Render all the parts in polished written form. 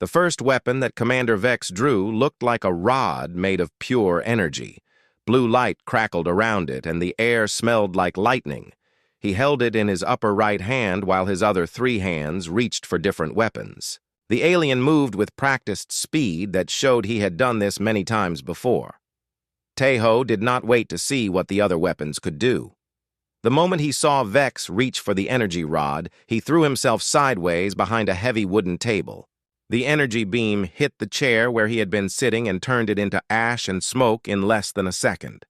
The first weapon that Commander Vex drew looked like a rod made of pure energy. Blue light crackled around it, and the air smelled like lightning. He held it in his upper right hand while his other 3 hands reached for different weapons. The alien moved with practiced speed that showed he had done this many times before. Tejo did not wait to see what the other weapons could do. The moment he saw Vex reach for the energy rod, he threw himself sideways behind a heavy wooden table. The energy beam hit the chair where he had been sitting and turned it into ash and smoke in less than a second.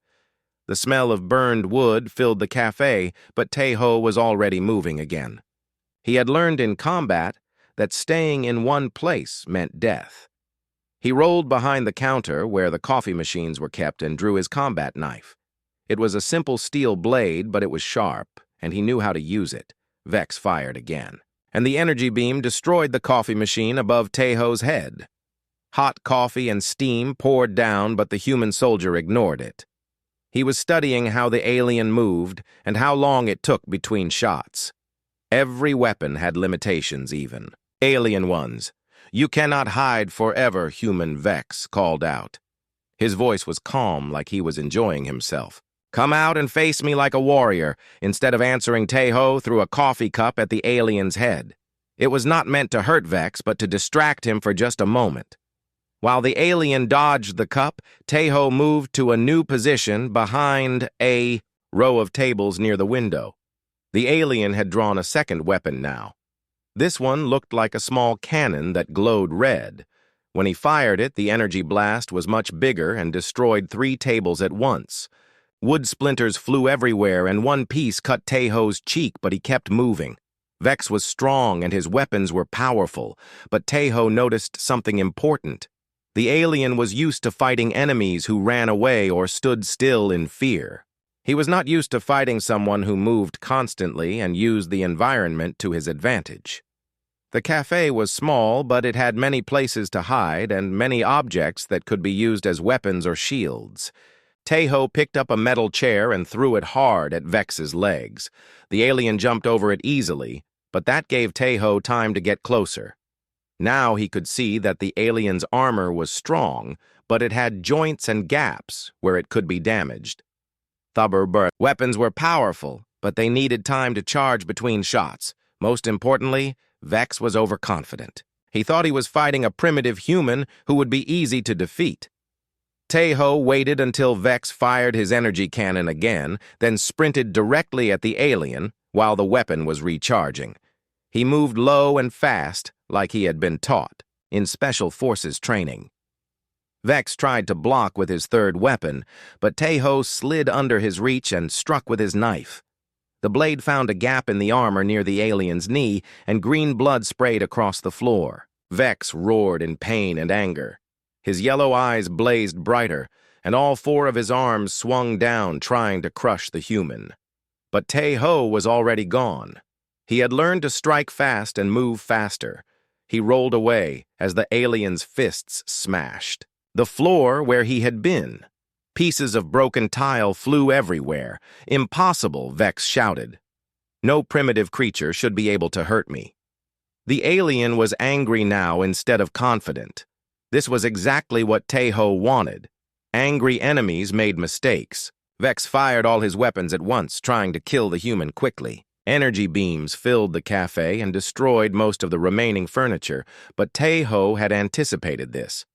The smell of burned wood filled the cafe, but Tejo was already moving again. He had learned in combat that staying in one place meant death. He rolled behind the counter where the coffee machines were kept and drew his combat knife. It was a simple steel blade, but it was sharp, and he knew how to use it. Vex fired again, and the energy beam destroyed the coffee machine above Tejo's head. Hot coffee and steam poured down, but the human soldier ignored it. He was studying how the alien moved and how long it took between shots. Every weapon had limitations even. Alien ones. "You cannot hide forever," human Vex called out. His voice was calm, like he was enjoying himself. "Come out and face me like a warrior," instead of answering Tejo threw a coffee cup at the alien's head. It was not meant to hurt Vex, but to distract him for just a moment. While the alien dodged the cup, Tejo moved to a new position behind a row of tables near the window. The alien had drawn a second weapon now. This one looked like a small cannon that glowed red. When he fired it, the energy blast was much bigger and destroyed 3 tables at once. Wood splinters flew everywhere, and one piece cut Tejo's cheek, but he kept moving. Vex was strong and his weapons were powerful, but Tejo noticed something important. The alien was used to fighting enemies who ran away or stood still in fear. He was not used to fighting someone who moved constantly and used the environment to his advantage. The cafe was small, but it had many places to hide and many objects that could be used as weapons or shields. Tejo picked up a metal chair and threw it hard at Vex's legs. The alien jumped over it easily, but that gave Tejo time to get closer. Now he could see that the alien's armor was strong, but it had joints and gaps where it could be damaged. Beret weapons were powerful, but they needed time to charge between shots. Most importantly, Vex was overconfident. He thought he was fighting a primitive human who would be easy to defeat. Tejo waited until Vex fired his energy cannon again, then sprinted directly at the alien while the weapon was recharging. He moved low and fast, like he had been taught, in Special Forces training. Vex tried to block with his third weapon, but Tejo slid under his reach and struck with his knife. The blade found a gap in the armor near the alien's knee, and green blood sprayed across the floor. Vex roared in pain and anger. His yellow eyes blazed brighter, and all 4 of his arms swung down, trying to crush the human. But Tejo was already gone. He had learned to strike fast and move faster. He rolled away as the alien's fists smashed. The floor where he had been. Pieces of broken tile flew everywhere. "Impossible," Vex shouted. "No primitive creature should be able to hurt me." The alien was angry now instead of confident. This was exactly what Tejo wanted. Angry enemies made mistakes. Vex fired all his weapons at once, trying to kill the human quickly. Energy beams filled the cafe and destroyed most of the remaining furniture, but Tejo had anticipated this.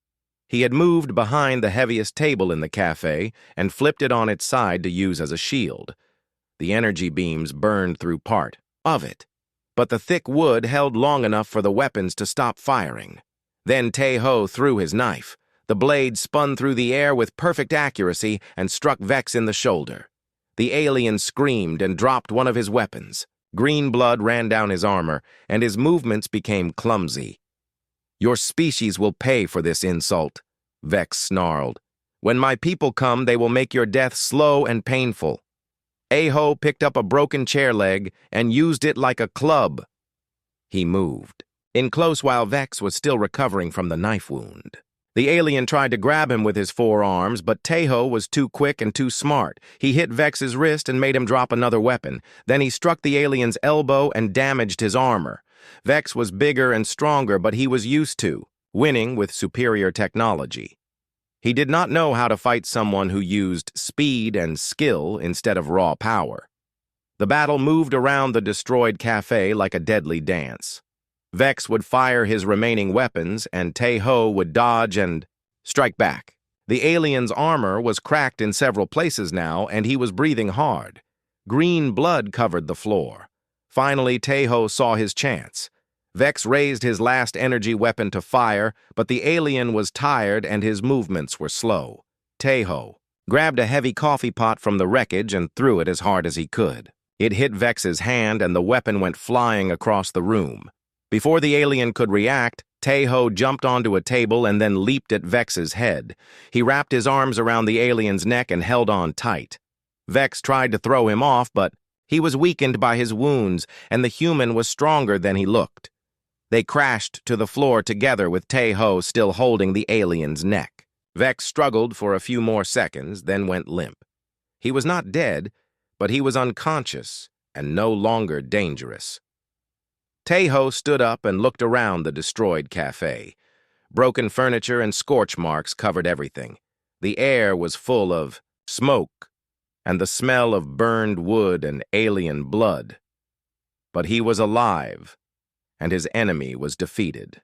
He had moved behind the heaviest table in the cafe and flipped it on its side to use as a shield. The energy beams burned through part of it, but the thick wood held long enough for the weapons to stop firing. Then Tejo threw his knife. The blade spun through the air with perfect accuracy and struck Vex in the shoulder. The alien screamed and dropped one of his weapons. Green blood ran down his armor, and his movements became clumsy. "Your species will pay for this insult," Vex snarled. "When my people come, they will make your death slow and painful." Tejo picked up a broken chair leg and used it like a club. He moved in close while Vex was still recovering from the knife wound. The alien tried to grab him with his 4 arms, but Tejo was too quick and too smart. He hit Vex's wrist and made him drop another weapon. Then he struck the alien's elbow and damaged his armor. Vex was bigger and stronger, but he was used to winning with superior technology. He did not know how to fight someone who used speed and skill instead of raw power. The battle moved around the destroyed cafe like a deadly dance. Vex would fire his remaining weapons, and Tae-ho would dodge and strike back. The alien's armor was cracked in several places now, and he was breathing hard. Green blood covered the floor. Finally, Tae-ho saw his chance. Vex raised his last energy weapon to fire, but the alien was tired and his movements were slow. Tae-ho grabbed a heavy coffee pot from the wreckage and threw it as hard as he could. It hit Vex's hand and the weapon went flying across the room. Before the alien could react, Tae-ho jumped onto a table and then leaped at Vex's head. He wrapped his arms around the alien's neck and held on tight. Vex tried to throw him off, but he was weakened by his wounds, and the human was stronger than he looked. They crashed to the floor together with Tae-ho still holding the alien's neck. Vex struggled for a few more seconds, then went limp. He was not dead, but he was unconscious and no longer dangerous. Tae-ho stood up and looked around the destroyed cafe. Broken furniture and scorch marks covered everything. The air was full of smoke and the smell of burned wood and alien blood. But he was alive, and his enemy was defeated.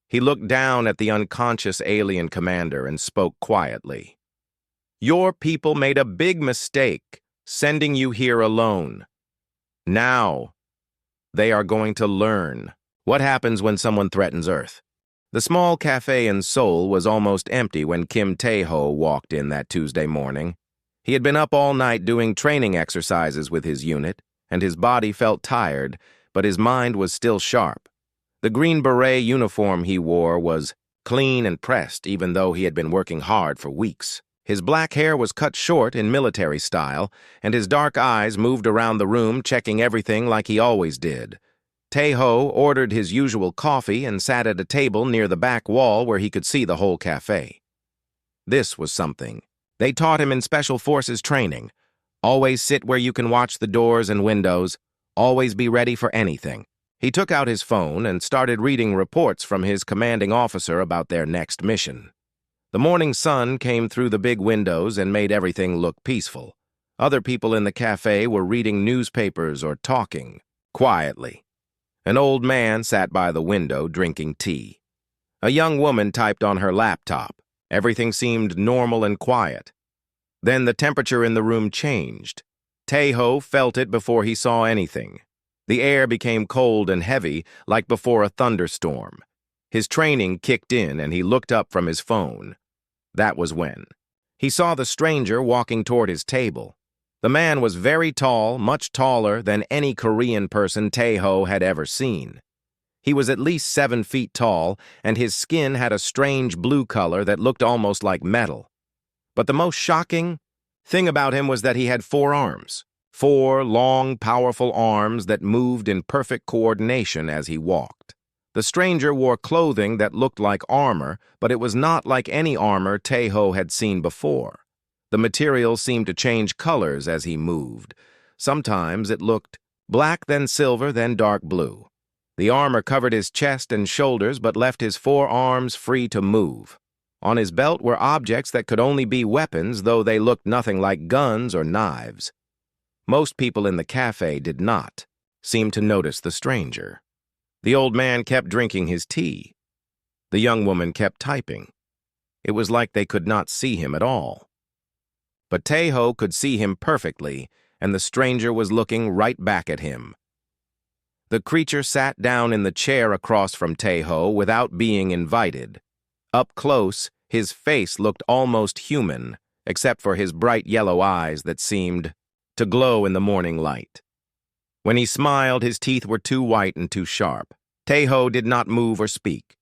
He looked down at the unconscious alien commander and spoke quietly. "Your people made a big mistake, sending you here alone. Now, they are going to learn what happens when someone threatens Earth." The small cafe in Seoul was almost empty when Kim Tae-ho walked in that Tuesday morning. He had been up all night doing training exercises with his unit, and his body felt tired, but his mind was still sharp. The green beret uniform he wore was clean and pressed, even though he had been working hard for weeks. His black hair was cut short in military style, and his dark eyes moved around the room, checking everything like he always did. Tae-ho ordered his usual coffee and sat at a table near the back wall where he could see the whole cafe. This was something. They taught him in Special Forces training. Always sit where you can watch the doors and windows. Always be ready for anything. He took out his phone and started reading reports from his commanding officer about their next mission. The morning sun came through the big windows and made everything look peaceful. Other people in the cafe were reading newspapers or talking, quietly. An old man sat by the window drinking tea. A young woman typed on her laptop. Everything seemed normal and quiet. Then the temperature in the room changed. Tae-ho felt it before he saw anything. The air became cold and heavy, like before a thunderstorm. His training kicked in and he looked up from his phone. That was when he saw the stranger walking toward his table. The man was very tall, much taller than any Korean person Tae-ho had ever seen. He was at least 7 feet tall, and his skin had a strange blue color that looked almost like metal. But the most shocking thing about him was that he had 4 arms. 4 long, powerful arms that moved in perfect coordination as he walked. The stranger wore clothing that looked like armor, but it was not like any armor Tae-ho had seen before. The material seemed to change colors as he moved. Sometimes it looked black, then silver, then dark blue. The armor covered his chest and shoulders but left his 4 arms free to move. On his belt were objects that could only be weapons, though they looked nothing like guns or knives. Most people in the cafe did not seem to notice the stranger. The old man kept drinking his tea. The young woman kept typing. It was like they could not see him at all. But Tae-ho could see him perfectly, and the stranger was looking right back at him. The creature sat down in the chair across from Tae-ho without being invited. Up close, his face looked almost human, except for his bright yellow eyes that seemed to glow in the morning light. When he smiled, his teeth were too white and too sharp. Tae-ho did not move or speak.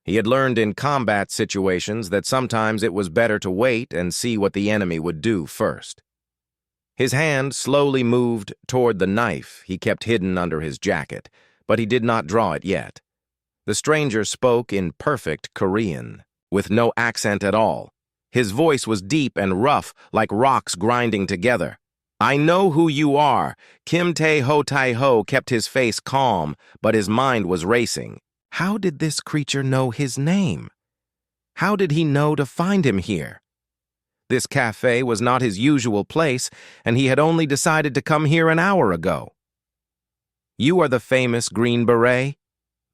He had learned in combat situations that sometimes it was better to wait and see what the enemy would do first. His hand slowly moved toward the knife he kept hidden under his jacket, but he did not draw it yet. The stranger spoke in perfect Korean, with no accent at all. His voice was deep and rough, like rocks grinding together. "I know who you are." Kim Tae-ho kept his face calm, but his mind was racing. How did this creature know his name? How did he know to find him here? This cafe was not his usual place, and he had only decided to come here an hour ago. You are the famous Green Beret?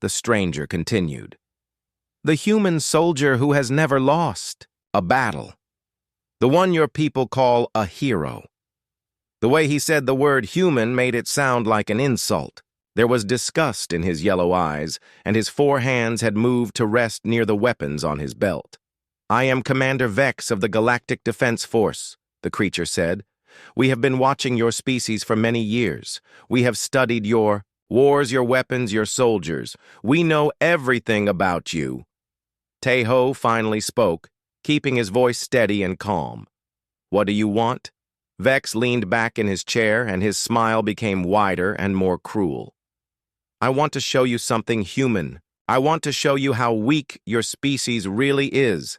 The stranger continued. The human soldier who has never lost a battle. The one your people call a hero. The way he said the word human made it sound like an insult. There was disgust in his yellow eyes, and his 4 hands had moved to rest near the weapons on his belt. I am Commander Vex of the Galactic Defense Force, the creature said. We have been watching your species for many years. We have studied your wars, your weapons, your soldiers. We know everything about you. Tejo finally spoke, keeping his voice steady and calm. What do you want? Vex leaned back in his chair, and his smile became wider and more cruel. I want to show you something human. I want to show you how weak your species really is.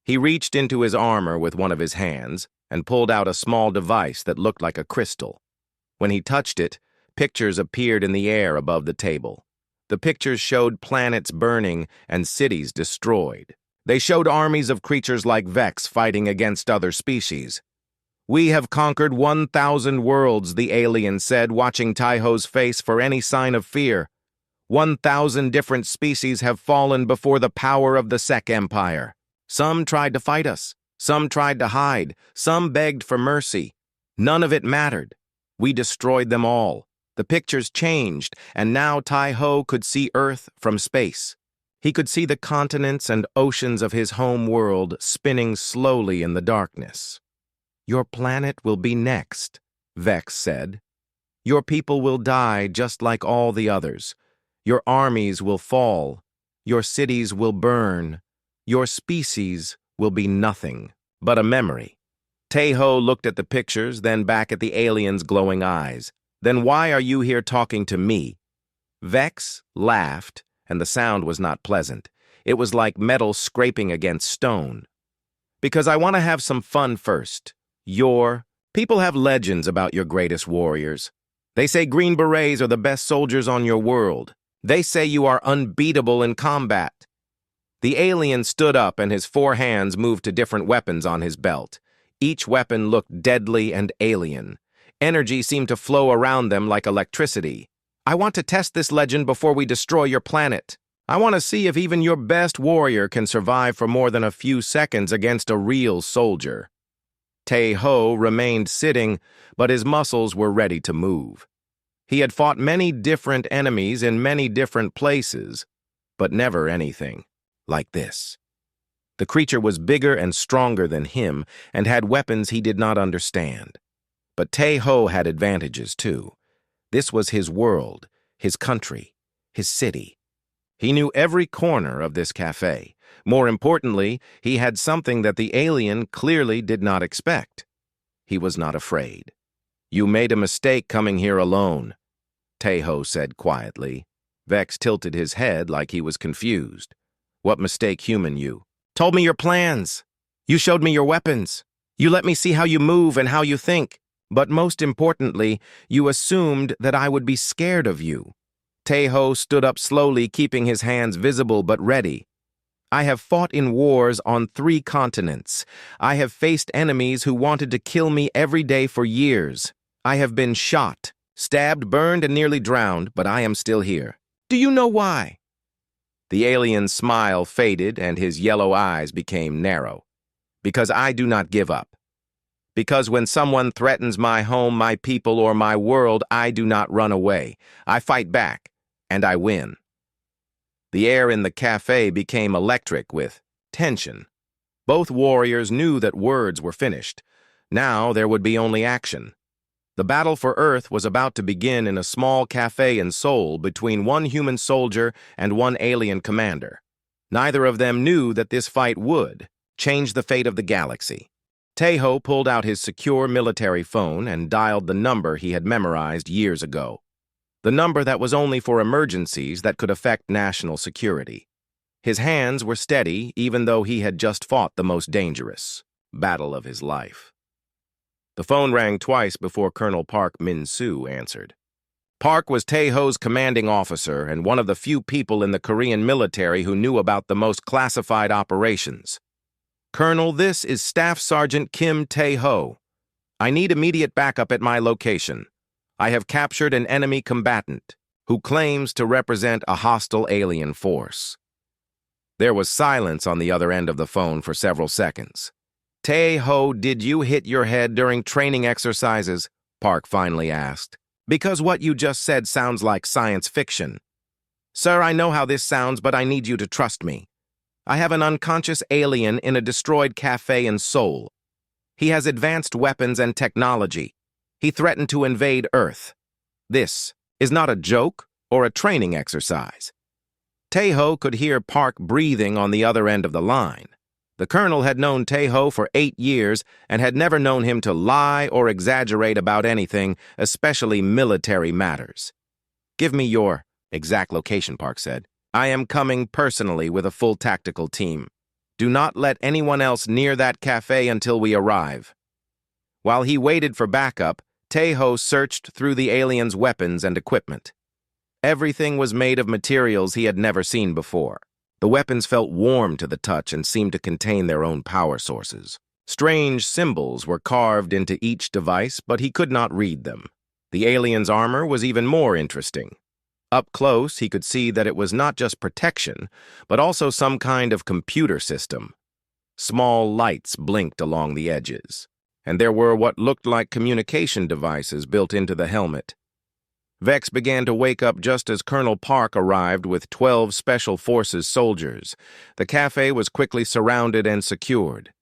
He reached into his armor with one of his hands and pulled out a small device that looked like a crystal. When he touched it, pictures appeared in the air above the table. The pictures showed planets burning and cities destroyed. They showed armies of creatures like Vex fighting against other species. We have conquered 1,000 worlds, the alien said, watching Tejo's face for any sign of fear. 1,000 different species have fallen before the power of the Sec Empire. Some tried to fight us. Some tried to hide. Some begged for mercy. None of it mattered. We destroyed them all. The pictures changed, and now Tejo could see Earth from space. He could see the continents and oceans of his home world spinning slowly in the darkness. Your planet will be next, Vex said. Your people will die just like all the others. Your armies will fall. Your cities will burn. Your species will be nothing but a memory. Tejo looked at the pictures, then back at the alien's glowing eyes. Then why are you here talking to me? Vex laughed, and the sound was not pleasant. It was like metal scraping against stone. Because I want to have some fun first. People have legends about your greatest warriors. They say Green Berets are the best soldiers on your world. They say you are unbeatable in combat. The alien stood up, and his 4 hands moved to different weapons on his belt. Each weapon looked deadly and alien. Energy seemed to flow around them like electricity. I want to test this legend before we destroy your planet. I want to see if even your best warrior can survive for more than a few seconds against a real soldier. Tejo remained sitting, but his muscles were ready to move. He had fought many different enemies in many different places, but never anything like this. The creature was bigger and stronger than him and had weapons he did not understand. But Tejo had advantages too. This was his world, his country, his city. He knew every corner of this cafe. More importantly, he had something that the alien clearly did not expect. He was not afraid. You made a mistake coming here alone, Tejo said quietly. Vex tilted his head like he was confused. What mistake, human you? Told me your plans. You showed me your weapons. You let me see how you move and how you think. But most importantly, you assumed that I would be scared of you. Tejo stood up slowly, keeping his hands visible but ready. I have fought in wars on 3 continents. I have faced enemies who wanted to kill me every day for years. I have been shot, stabbed, burned, and nearly drowned, but I am still here. Do you know why? The alien's smile faded and his yellow eyes became narrow. Because I do not give up. Because when someone threatens my home, my people, or my world, I do not run away. I fight back, and I win. The air in the cafe became electric with tension. Both warriors knew that words were finished. Now there would be only action. The battle for Earth was about to begin in a small cafe in Seoul between one human soldier and one alien commander. Neither of them knew that this fight would change the fate of the galaxy. Tejo pulled out his secure military phone and dialed the number he had memorized years ago. The number that was only for emergencies that could affect national security. His hands were steady even though he had just fought the most dangerous battle of his life. The phone rang twice before Colonel Park Min-soo answered. Park was Tae-ho's commanding officer and one of the few people in the Korean military who knew about the most classified operations. "Colonel, this is Staff Sergeant Kim Tae-ho. I need immediate backup at my location. I have captured an enemy combatant who claims to represent a hostile alien force." There was silence on the other end of the phone for several seconds. "Tae-ho, did you hit your head during training exercises?" Park finally asked. "Because what you just said sounds like science fiction." "Sir, I know how this sounds, but I need you to trust me. I have an unconscious alien in a destroyed cafe in Seoul. He has advanced weapons and technology. He threatened to invade Earth. This is not a joke or a training exercise." Tae-ho could hear Park breathing on the other end of the line. The colonel had known Tae-ho for 8 years and had never known him to lie or exaggerate about anything, especially military matters. "Give me your exact location," Park said. "I am coming personally with a full tactical team. Do not let anyone else near that cafe until we arrive." While he waited for backup, Tae-ho searched through the alien's weapons and equipment. Everything was made of materials he had never seen before. The weapons felt warm to the touch and seemed to contain their own power sources. Strange symbols were carved into each device, but he could not read them. The alien's armor was even more interesting. Up close, he could see that it was not just protection, but also some kind of computer system. Small lights blinked along the edges, and there were what looked like communication devices built into the helmet. Vex began to wake up just as Colonel Park arrived with 12 Special Forces soldiers. The cafe was quickly surrounded and secured.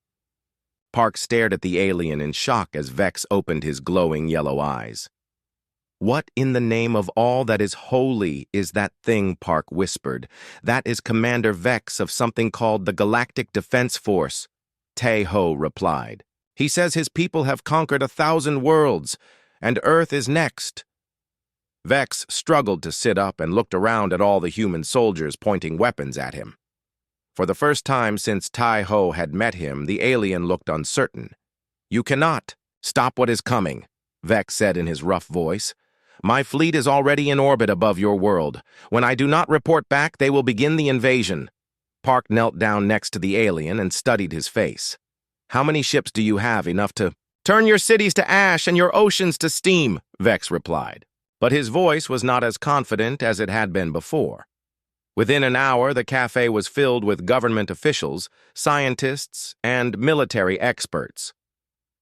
Park stared at the alien in shock as Vex opened his glowing yellow eyes. "What in the name of all that is holy is that thing?" Park whispered. "That is Commander Vex of something called the Galactic Defense Force." Tae-ho replied. "He says his people have conquered 1,000 worlds, and Earth is next." Vex struggled to sit up and looked around at all the human soldiers pointing weapons at him. For the first time since Tae-ho had met him, the alien looked uncertain. "You cannot stop what is coming," Vex said in his rough voice. "My fleet is already in orbit above your world. When I do not report back, they will begin the invasion." Park knelt down next to the alien and studied his face. "How many ships do you have enough to—" "Turn your cities to ash and your oceans to steam," Vex replied. But his voice was not as confident as it had been before. Within an hour, the cafe was filled with government officials, scientists, and military experts.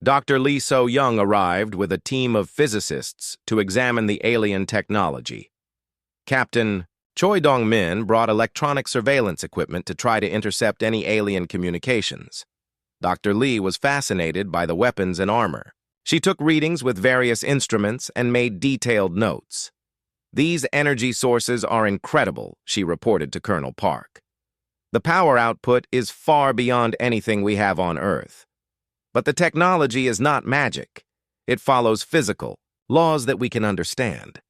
Dr. Lee So-young arrived with a team of physicists to examine the alien technology. Captain Choi Dong-min brought electronic surveillance equipment to try to intercept any alien communications. Dr. Lee was fascinated by the weapons and armor. She took readings with various instruments and made detailed notes. "These energy sources are incredible," she reported to Colonel Park. "The power output is far beyond anything we have on Earth. But the technology is not magic. It follows physical laws that we can understand."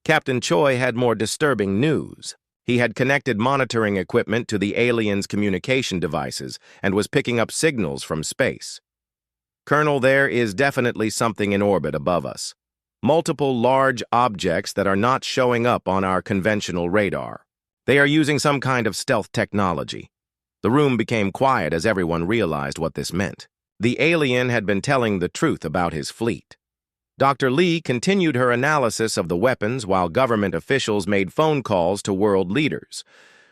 Captain Choi had more disturbing news. He had connected monitoring equipment to the aliens' communication devices and was picking up signals from space. "Colonel, there is definitely something in orbit above us. Multiple large objects that are not showing up on our conventional radar. They are using some kind of stealth technology." The room became quiet as everyone realized what this meant. The alien had been telling the truth about his fleet. Dr. Lee continued her analysis of the weapons while government officials made phone calls to world leaders.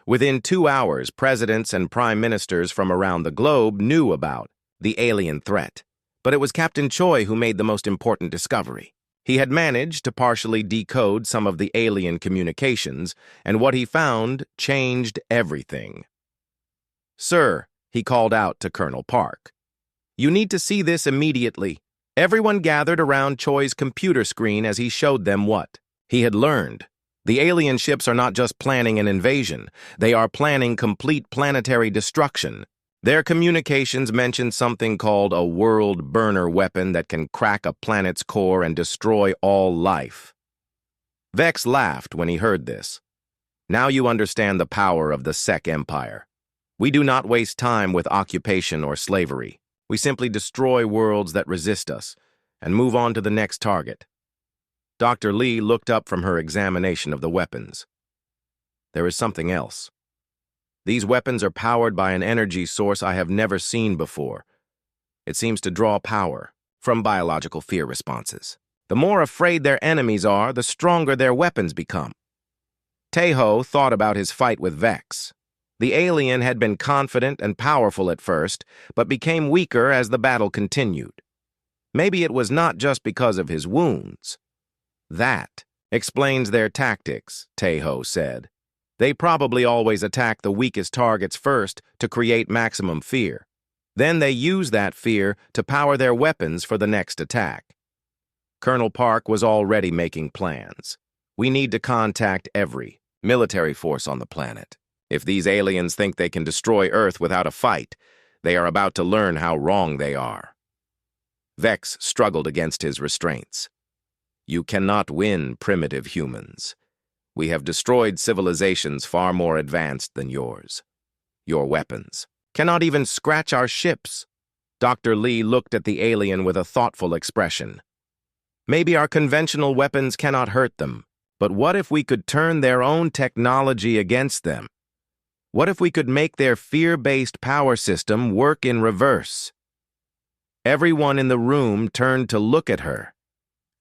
Within 2 hours, presidents and prime ministers from around the globe knew about the alien threat. But it was Captain Choi who made the most important discovery. He had managed to partially decode some of the alien communications, and what he found changed everything. "Sir," he called out to Colonel Park, "you need to see this immediately." Everyone gathered around Choi's computer screen as he showed them what he had learned. The alien ships are not just planning an invasion, they are planning complete planetary destruction. Their communications mentioned something called a world burner weapon that can crack a planet's core and destroy all life. Vex laughed when he heard this. "Now you understand the power of the Sec Empire. We do not waste time with occupation or slavery. We simply destroy worlds that resist us and move on to the next target." Dr. Lee looked up from her examination of the weapons. There is something else. These weapons are powered by an energy source I have never seen before. It seems to draw power from biological fear responses. The more afraid their enemies are, the stronger their weapons become. Taeho thought about his fight with Vex. The alien had been confident and powerful at first, but became weaker as the battle continued. Maybe it was not just because of his wounds. That explains their tactics, Taeho said. They probably always attack the weakest targets first to create maximum fear. Then they use that fear to power their weapons for the next attack. Colonel Park was already making plans. We need to contact every military force on the planet. If these aliens think they can destroy Earth without a fight, they are about to learn how wrong they are. Vex struggled against his restraints. You cannot win, primitive humans. We have destroyed civilizations far more advanced than yours. Your weapons cannot even scratch our ships. Dr. Lee looked at the alien with a thoughtful expression. Maybe our conventional weapons cannot hurt them, but what if we could turn their own technology against them? What if we could make their fear-based power system work in reverse? Everyone in the room turned to look at her.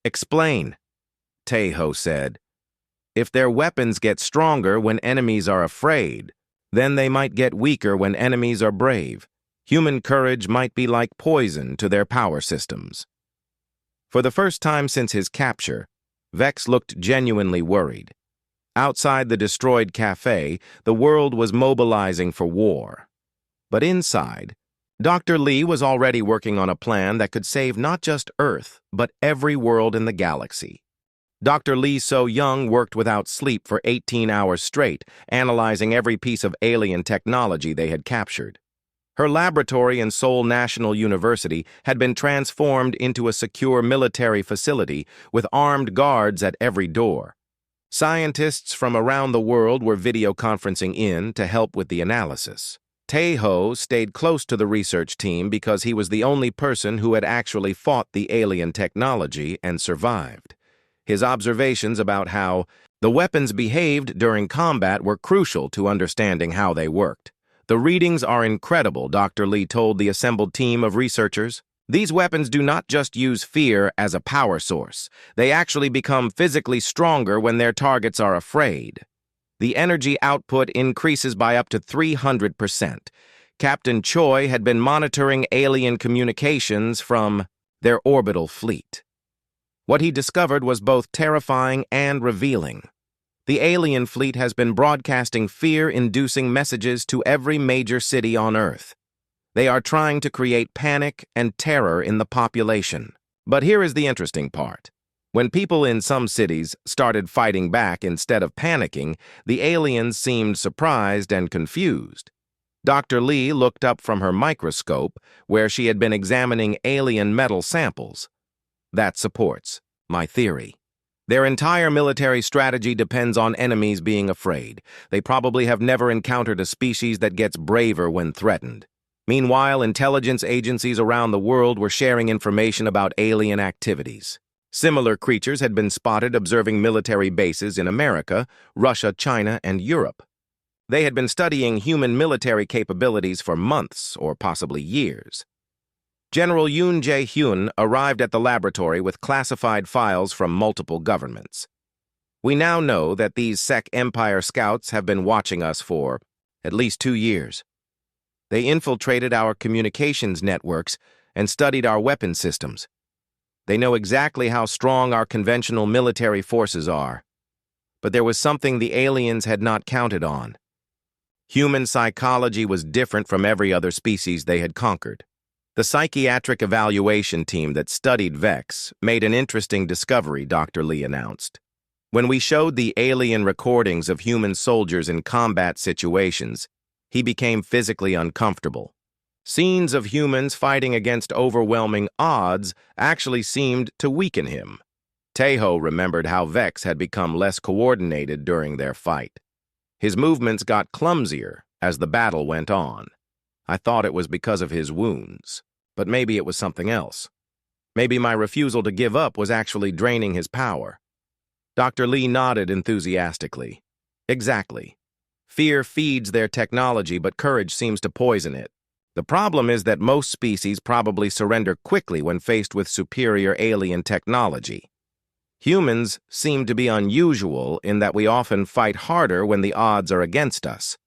Explain, Taeho said. If their weapons get stronger when enemies are afraid, then they might get weaker when enemies are brave. Human courage might be like poison to their power systems. For the first time since his capture, Vex looked genuinely worried. Outside the destroyed cafe, the world was mobilizing for war. But inside, Dr. Lee was already working on a plan that could save not just Earth, but every world in the galaxy. Dr. Lee So-young worked without sleep for 18 hours straight, analyzing every piece of alien technology they had captured. Her laboratory in Seoul National University had been transformed into a secure military facility with armed guards at every door. Scientists from around the world were video conferencing in to help with the analysis. Taeho stayed close to the research team because he was the only person who had actually fought the alien technology and survived. His observations about how the weapons behaved during combat were crucial to understanding how they worked. The readings are incredible, Dr. Lee told the assembled team of researchers. These weapons do not just use fear as a power source. They actually become physically stronger when their targets are afraid. The energy output increases by up to 300%. Captain Choi had been monitoring alien communications from their orbital fleet. What he discovered was both terrifying and revealing. The alien fleet has been broadcasting fear-inducing messages to every major city on Earth. They are trying to create panic and terror in the population. But here is the interesting part. When people in some cities started fighting back instead of panicking, the aliens seemed surprised and confused. Dr. Lee looked up from her microscope, where she had been examining alien metal samples. That supports my theory. Their entire military strategy depends on enemies being afraid. They probably have never encountered a species that gets braver when threatened. Meanwhile, intelligence agencies around the world were sharing information about alien activities. Similar creatures had been spotted observing military bases in America, Russia, China, and Europe. They had been studying human military capabilities for months or possibly years. General Yoon Jae-hyun arrived at the laboratory with classified files from multiple governments. We now know that these Sec Empire scouts have been watching us for at least 2 years. They infiltrated our communications networks and studied our weapon systems. They know exactly how strong our conventional military forces are. But there was something the aliens had not counted on. Human psychology was different from every other species they had conquered. The psychiatric evaluation team that studied Vex made an interesting discovery, Dr. Lee announced. When we showed the alien recordings of human soldiers in combat situations, he became physically uncomfortable. Scenes of humans fighting against overwhelming odds actually seemed to weaken him. Taeho remembered how Vex had become less coordinated during their fight. His movements got clumsier as the battle went on. I thought it was because of his wounds, but maybe it was something else. Maybe my refusal to give up was actually draining his power. Dr. Lee nodded enthusiastically. Exactly. Fear feeds their technology, but courage seems to poison it. The problem is that most species probably surrender quickly when faced with superior alien technology. Humans seem to be unusual in that we often fight harder when the odds are against us.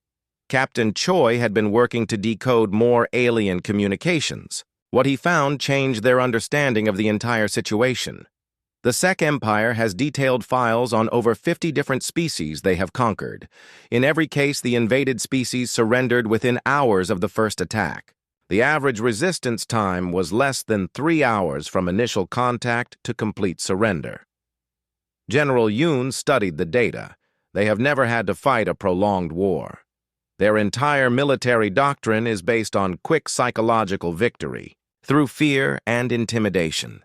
Captain Choi had been working to decode more alien communications. What he found changed their understanding of the entire situation. The Sec Empire has detailed files on over 50 different species they have conquered. In every case, the invaded species surrendered within hours of the first attack. The average resistance time was less than 3 hours from initial contact to complete surrender. General Yoon studied the data. They have never had to fight a prolonged war. Their entire military doctrine is based on quick psychological victory, through fear and intimidation.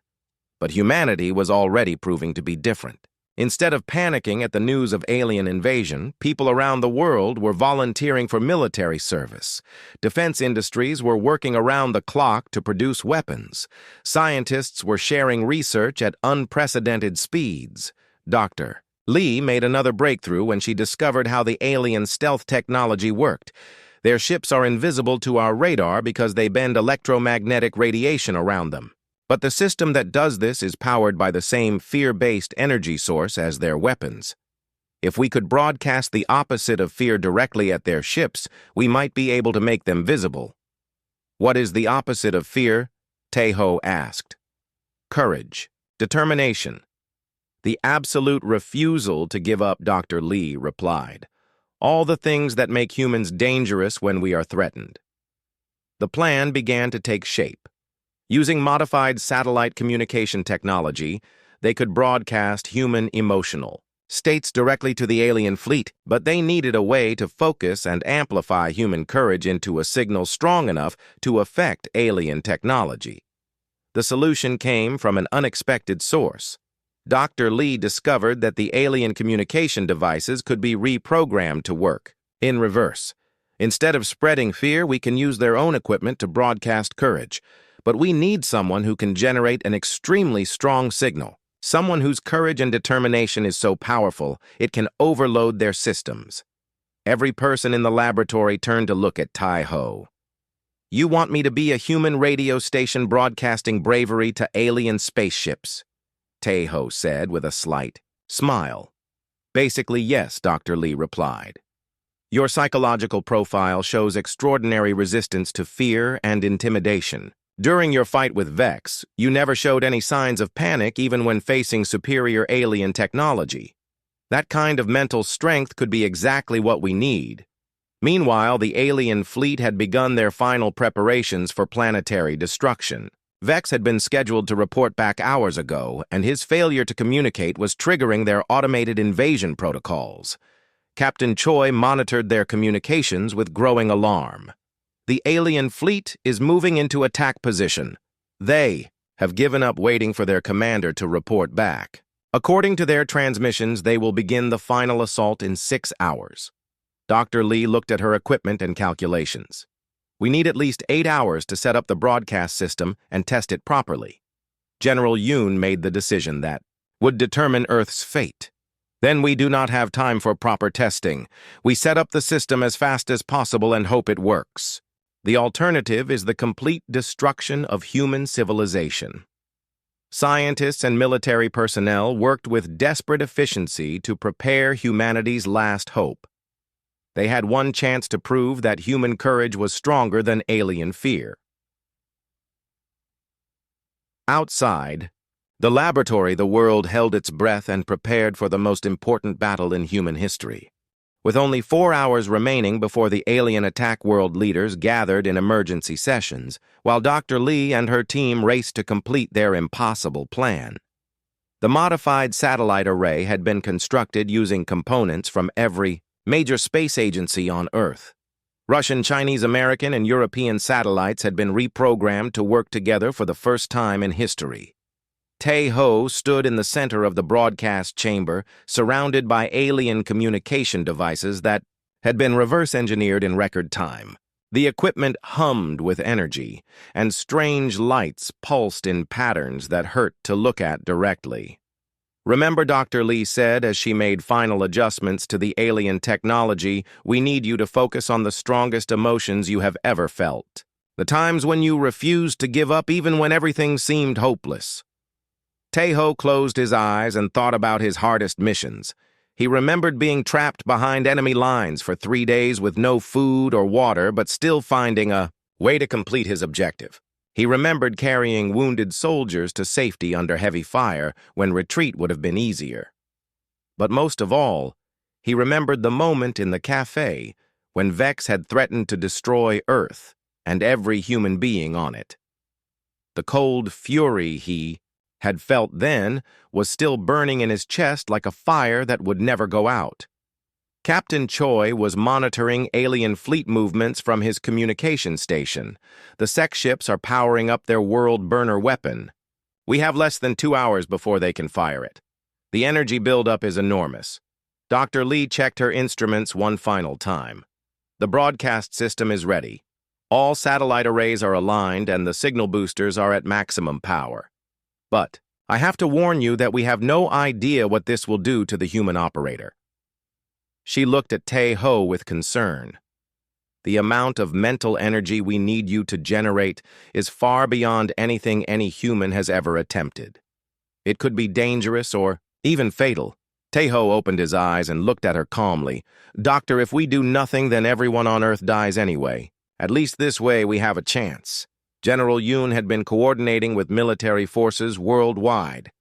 But humanity was already proving to be different. Instead of panicking at the news of alien invasion, people around the world were volunteering for military service. Defense industries were working around the clock to produce weapons. Scientists were sharing research at unprecedented speeds. Dr. Lee made another breakthrough when she discovered how the alien stealth technology worked. Their ships are invisible to our radar because they bend electromagnetic radiation around them. But the system that does this is powered by the same fear-based energy source as their weapons. If we could broadcast the opposite of fear directly at their ships, we might be able to make them visible. What is the opposite of fear? Tae-ho asked. Courage, determination. The absolute refusal to give up, Dr. Lee replied. All the things that make humans dangerous when we are threatened. The plan began to take shape. Using modified satellite communication technology, they could broadcast human emotional states directly to the alien fleet, but they needed a way to focus and amplify human courage into a signal strong enough to affect alien technology. The solution came from an unexpected source. Dr. Lee discovered that the alien communication devices could be reprogrammed to work in reverse. Instead of spreading fear, we can use their own equipment to broadcast courage. But we need someone who can generate an extremely strong signal, someone whose courage and determination is so powerful it can overload their systems. Every person in the laboratory turned to look at Tae-ho. You want me to be a human radio station broadcasting bravery to alien spaceships? Tae-ho said with a slight smile. Basically, yes, Dr. Lee replied. Your psychological profile shows extraordinary resistance to fear and intimidation. During your fight with Vex, you never showed any signs of panic even when facing superior alien technology. That kind of mental strength could be exactly what we need. Meanwhile, the alien fleet had begun their final preparations for planetary destruction. Vex had been scheduled to report back hours ago, and his failure to communicate was triggering their automated invasion protocols. Captain Choi monitored their communications with growing alarm. The alien fleet is moving into attack position. They have given up waiting for their commander to report back. According to their transmissions, they will begin the final assault in 6 hours. Dr. Lee looked at her equipment and calculations. We need at least 8 hours to set up the broadcast system and test it properly. General Yoon made the decision that would determine Earth's fate. Then we do not have time for proper testing. We set up the system as fast as possible and hope it works. The alternative is the complete destruction of human civilization. Scientists and military personnel worked with desperate efficiency to prepare humanity's last hope. They had one chance to prove that human courage was stronger than alien fear. Outside the laboratory, the world held its breath and prepared for the most important battle in human history. With only 4 hours remaining before the alien attack, world leaders gathered in emergency sessions, while Dr. Lee and her team raced to complete their impossible plan. The modified satellite array had been constructed using components from every major space agency on Earth. Russian, Chinese, American, and European satellites had been reprogrammed to work together for the first time in history. Tae-ho stood in the center of the broadcast chamber, surrounded by alien communication devices that had been reverse-engineered in record time. The equipment hummed with energy, and strange lights pulsed in patterns that hurt to look at directly. Remember, Dr. Lee said as she made final adjustments to the alien technology, we need you to focus on the strongest emotions you have ever felt. The times when you refused to give up even when everything seemed hopeless. Tejo closed his eyes and thought about his hardest missions. He remembered being trapped behind enemy lines for 3 days with no food or water, but still finding a way to complete his objective. He remembered carrying wounded soldiers to safety under heavy fire when retreat would have been easier. But most of all, he remembered the moment in the cafe when Vex had threatened to destroy Earth and every human being on it. The cold fury he had felt then was still burning in his chest like a fire that would never go out. Captain Choi was monitoring alien fleet movements from his communication station. The Sex ships are powering up their world burner weapon. We have less than 2 hours before they can fire it. The energy buildup is enormous. Dr. Lee checked her instruments one final time. The broadcast system is ready. All satellite arrays are aligned and the signal boosters are at maximum power. But I have to warn you that we have no idea what this will do to the human operator. She looked at Tae-ho with concern. The amount of mental energy we need you to generate is far beyond anything any human has ever attempted. It could be dangerous or even fatal. Tae-ho opened his eyes and looked at her calmly. Doctor, if we do nothing, then everyone on Earth dies anyway. At least this way we have a chance. General Yoon had been coordinating with military forces worldwide.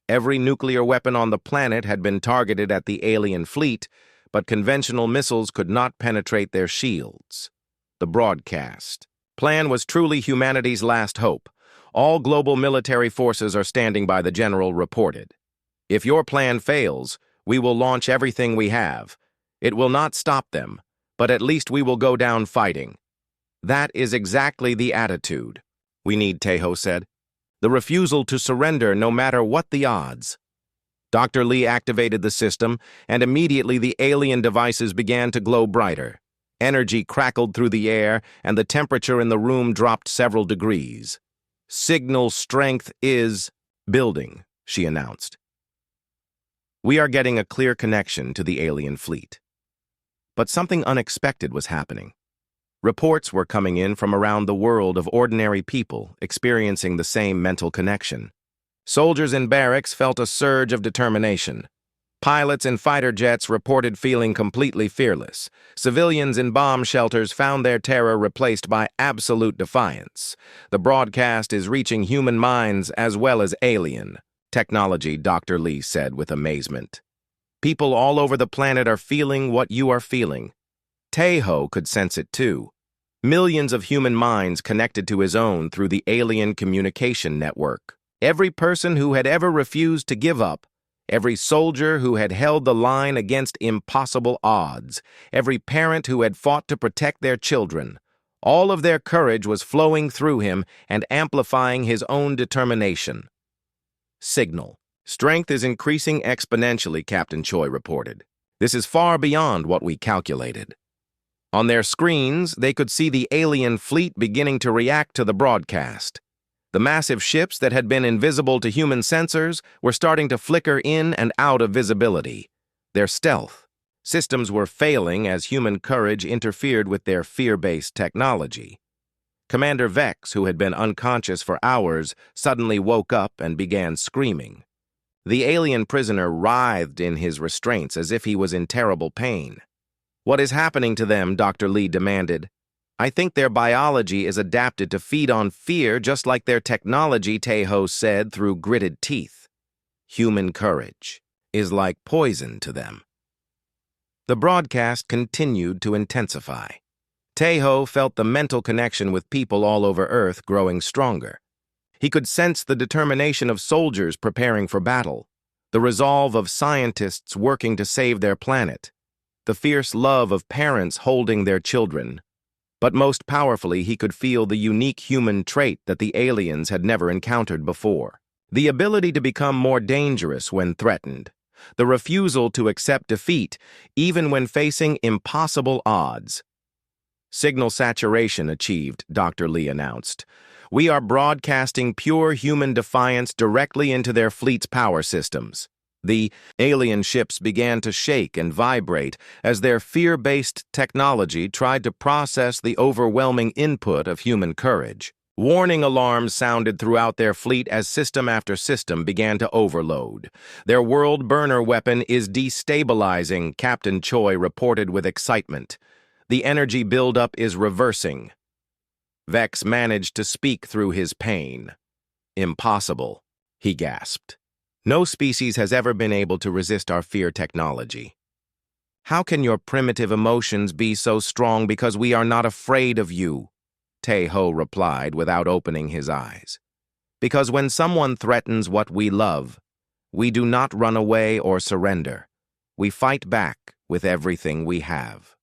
Every nuclear weapon on the planet had been targeted at the alien fleet, but conventional missiles could not penetrate their shields. The broadcast plan was truly humanity's last hope. All global military forces are standing by, the general reported. If your plan fails, we will launch everything we have. It will not stop them, but at least we will go down fighting. That is exactly the attitude we need, Tae-ho said. The refusal to surrender no matter what the odds. Dr. Lee activated the system, and immediately the alien devices began to glow brighter. Energy crackled through the air, and the temperature in the room dropped several degrees. Signal strength is building, she announced. We are getting a clear connection to the alien fleet. But something unexpected was happening. Reports were coming in from around the world of ordinary people experiencing the same mental connection. Soldiers in barracks felt a surge of determination. Pilots in fighter jets reported feeling completely fearless. Civilians in bomb shelters found their terror replaced by absolute defiance. The broadcast is reaching human minds as well as alien technology, Dr. Lee said with amazement. People all over the planet are feeling what you are feeling. Tae-ho could sense it too. Millions of human minds connected to his own through the alien communication network. Every person who had ever refused to give up, every soldier who had held the line against impossible odds, every parent who had fought to protect their children, all of their courage was flowing through him and amplifying his own determination. Signal. Strength is increasing exponentially, Captain Choi reported. This is far beyond what we calculated. On their screens, they could see the alien fleet beginning to react to the broadcast. The massive ships that had been invisible to human sensors were starting to flicker in and out of visibility. Their stealth systems were failing as human courage interfered with their fear-based technology. Commander Vex, who had been unconscious for hours, suddenly woke up and began screaming. The alien prisoner writhed in his restraints as if he was in terrible pain. What is happening to them? Dr. Lee demanded. I think their biology is adapted to feed on fear just like their technology, Tae-ho said through gritted teeth. Human courage is like poison to them. The broadcast continued to intensify. Tae-ho felt the mental connection with people all over Earth growing stronger. He could sense the determination of soldiers preparing for battle, the resolve of scientists working to save their planet, the fierce love of parents holding their children. But most powerfully, he could feel the unique human trait that the aliens had never encountered before. The ability to become more dangerous when threatened. The refusal to accept defeat, even when facing impossible odds. Signal saturation achieved, Dr. Lee announced. We are broadcasting pure human defiance directly into their fleet's power systems. The alien ships began to shake and vibrate as their fear-based technology tried to process the overwhelming input of human courage. Warning alarms sounded throughout their fleet as system after system began to overload. Their world burner weapon is destabilizing, Captain Choi reported with excitement. The energy buildup is reversing. Vex managed to speak through his pain. Impossible, he gasped. No species has ever been able to resist our fear technology. How can your primitive emotions be so strong because we are not afraid of you? Tae-ho replied without opening his eyes. Because when someone threatens what we love, we do not run away or surrender. We fight back with everything we have.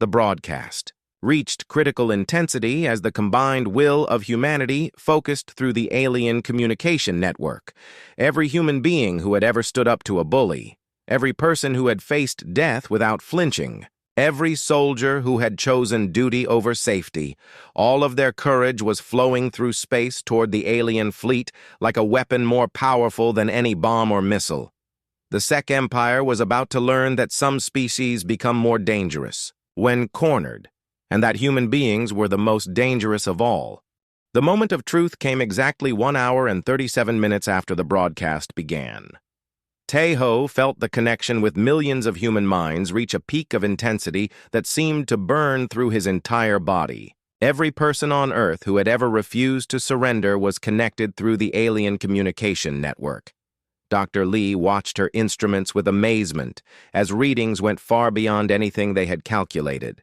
The broadcast reached critical intensity as the combined will of humanity focused through the alien communication network. Every human being who had ever stood up to a bully, every person who had faced death without flinching, every soldier who had chosen duty over safety, all of their courage was flowing through space toward the alien fleet like a weapon more powerful than any bomb or missile. The Sec Empire was about to learn that some species become more dangerous when cornered, and that human beings were the most dangerous of all. The moment of truth came exactly 1 hour and 37 minutes after the broadcast began. Tae-ho felt the connection with millions of human minds reach a peak of intensity that seemed to burn through his entire body. Every person on Earth who had ever refused to surrender was connected through the alien communication network. Dr. Lee watched her instruments with amazement as readings went far beyond anything they had calculated.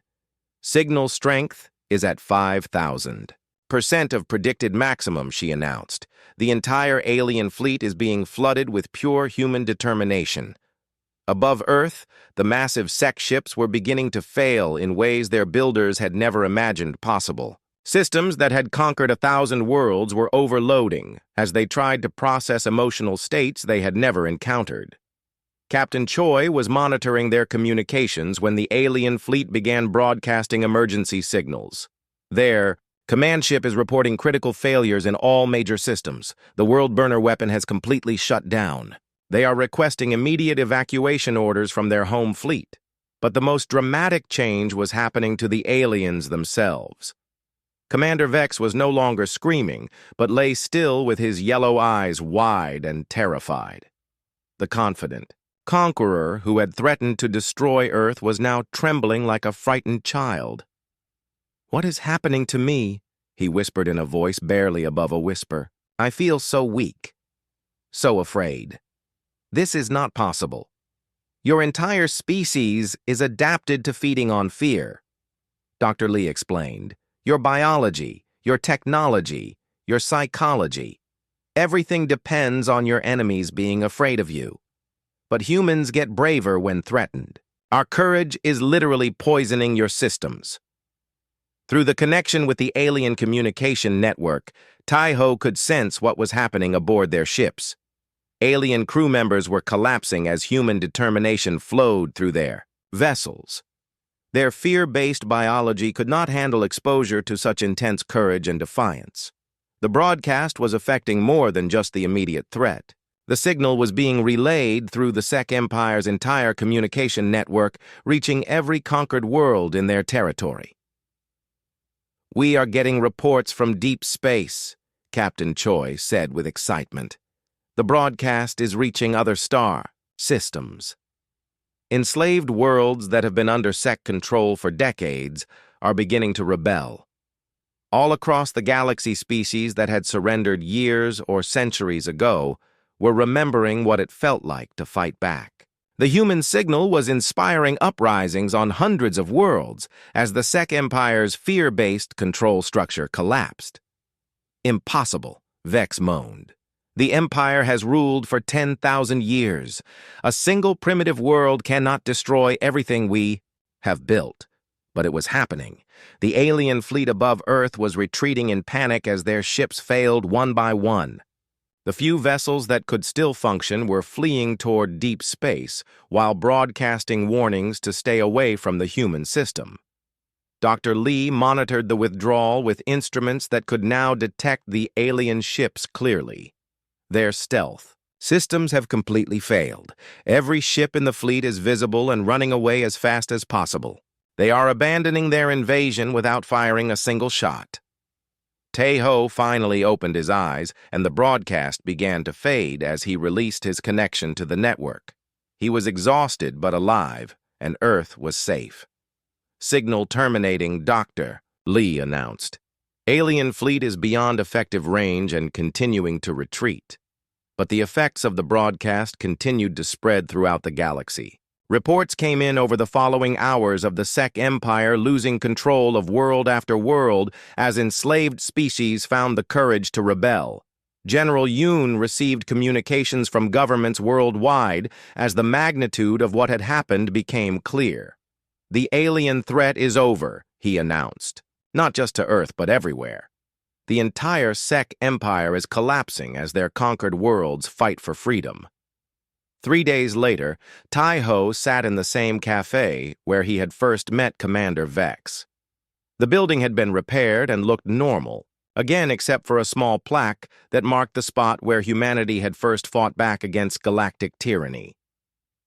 Signal strength is at 5,000% of predicted maximum, she announced. The entire alien fleet is being flooded with pure human determination. Above Earth, the massive Sec ships were beginning to fail in ways their builders had never imagined possible. Systems that had conquered 1,000 worlds were overloading as they tried to process emotional states they had never encountered. Captain Choi was monitoring their communications when the alien fleet began broadcasting emergency signals. Their command ship is reporting critical failures in all major systems. The world burner weapon has completely shut down. They are requesting immediate evacuation orders from their home fleet. But the most dramatic change was happening to the aliens themselves. Commander Vex was no longer screaming, but lay still with his yellow eyes wide and terrified. The confident conqueror who had threatened to destroy Earth was now trembling like a frightened child. "What is happening to me?" he whispered in a voice barely above a whisper. "I feel so weak, so afraid. This is not possible. Your entire species is adapted to feeding on fear," Dr. Lee explained. "Your biology, your technology, your psychology. Everything depends on your enemies being afraid of you. But humans get braver when threatened. Our courage is literally poisoning your systems." Through the connection with the alien communication network, Tae-ho could sense what was happening aboard their ships. Alien crew members were collapsing as human determination flowed through their vessels. Their fear-based biology could not handle exposure to such intense courage and defiance. The broadcast was affecting more than just the immediate threat. The signal was being relayed through the Sec Empire's entire communication network, reaching every conquered world in their territory. "We are getting reports from deep space," Captain Choi said with excitement. "The broadcast is reaching other star systems. Enslaved worlds that have been under Sec control for decades are beginning to rebel. All across the galaxy, species that had surrendered years or centuries ago were remembering what it felt like to fight back. The human signal was inspiring uprisings on hundreds of worlds as the Sec Empire's fear-based control structure collapsed. "Impossible," Vex moaned. "The Empire has ruled for 10,000 years. A single primitive world cannot destroy everything we have built." But it was happening. The alien fleet above Earth was retreating in panic as their ships failed one by one. The few vessels that could still function were fleeing toward deep space while broadcasting warnings to stay away from the human system. Dr. Lee monitored the withdrawal with instruments that could now detect the alien ships clearly. Their stealth, Systems have completely failed. Every ship in the fleet is visible and running away as fast as possible. They are abandoning their invasion without firing a single shot. Tae-ho finally opened his eyes, and the broadcast began to fade as he released his connection to the network. He was exhausted but alive, and Earth was safe. "Signal terminating, Doctor," Lee announced. "Alien fleet is beyond effective range and continuing to retreat." But the effects of the broadcast continued to spread throughout the galaxy. Reports came in over the following hours of the Sec Empire losing control of world after world as enslaved species found the courage to rebel. General Yoon received communications from governments worldwide as the magnitude of what had happened became clear. "The alien threat is over," he announced, not just to Earth but everywhere. The entire Sec Empire is collapsing as their conquered worlds fight for freedom. 3 days later, Tae-ho sat in the same cafe where he had first met Commander Vex. The building had been repaired and looked normal, again except for a small plaque that marked the spot where humanity had first fought back against galactic tyranny.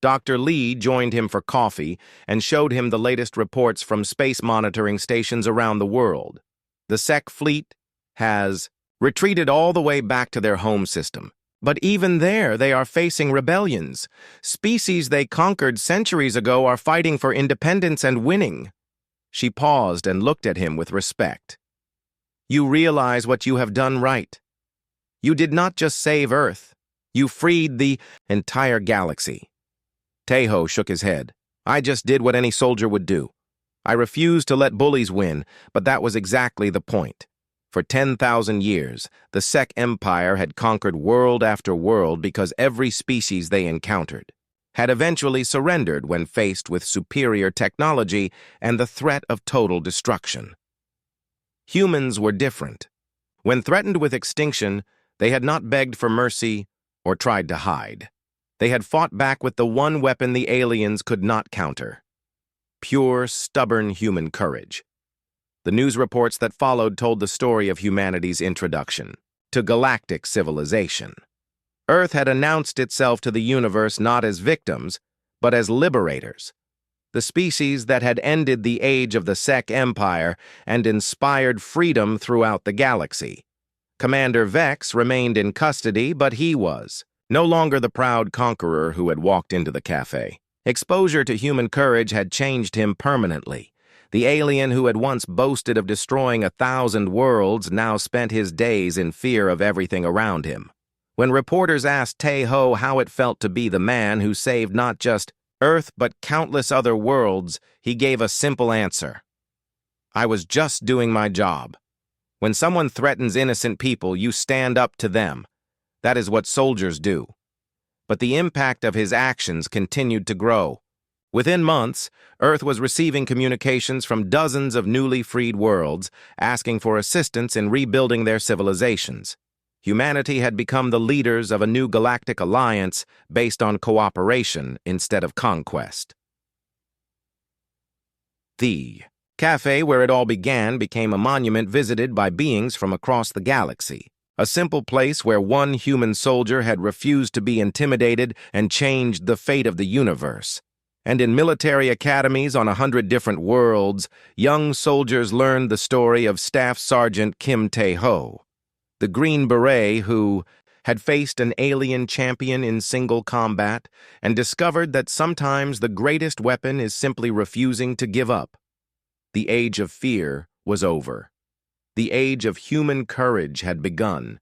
Dr. Lee joined him for coffee and showed him the latest reports from space monitoring stations around the world. The Sec fleet has retreated all the way back to their home system. But even there, they are facing rebellions. Species they conquered centuries ago are fighting for independence and winning. She paused and looked at him with respect. "You realize what you have done right. You did not just save Earth. You freed the entire galaxy." Tae-ho shook his head. "I just did what any soldier would do. I refused to let bullies win, but that was exactly the point. For 10,000 years, the Sec Empire had conquered world after world because every species they encountered had eventually surrendered when faced with superior technology and the threat of total destruction. Humans were different. When threatened with extinction, they had not begged for mercy or tried to hide. They had fought back with the one weapon the aliens could not counter: pure, stubborn human courage. The news reports that followed told the story of humanity's introduction to galactic civilization. Earth had announced itself to the universe not as victims, but as liberators. The species that had ended the age of the Sec Empire and inspired freedom throughout the galaxy. Commander Vex remained in custody, but he was no longer the proud conqueror who had walked into the cafe. Exposure to human courage had changed him permanently. The alien who had once boasted of destroying 1,000 worlds now spent his days in fear of everything around him. When reporters asked Tae-ho how it felt to be the man who saved not just Earth but countless other worlds, he gave a simple answer: "I was just doing my job. When someone threatens innocent people, you stand up to them. That is what soldiers do." But the impact of his actions continued to grow. Within months, Earth was receiving communications from dozens of newly freed worlds, asking for assistance in rebuilding their civilizations. Humanity had become the leaders of a new galactic alliance based on cooperation instead of conquest. The cafe where it all began became a monument visited by beings from across the galaxy. A simple place where one human soldier had refused to be intimidated and changed the fate of the universe. And in military academies on 100 different worlds, young soldiers learned the story of Staff Sergeant Kim Tae-ho, the Green Beret who had faced an alien champion in single combat and discovered that sometimes the greatest weapon is simply refusing to give up. The age of fear was over. The age of human courage had begun,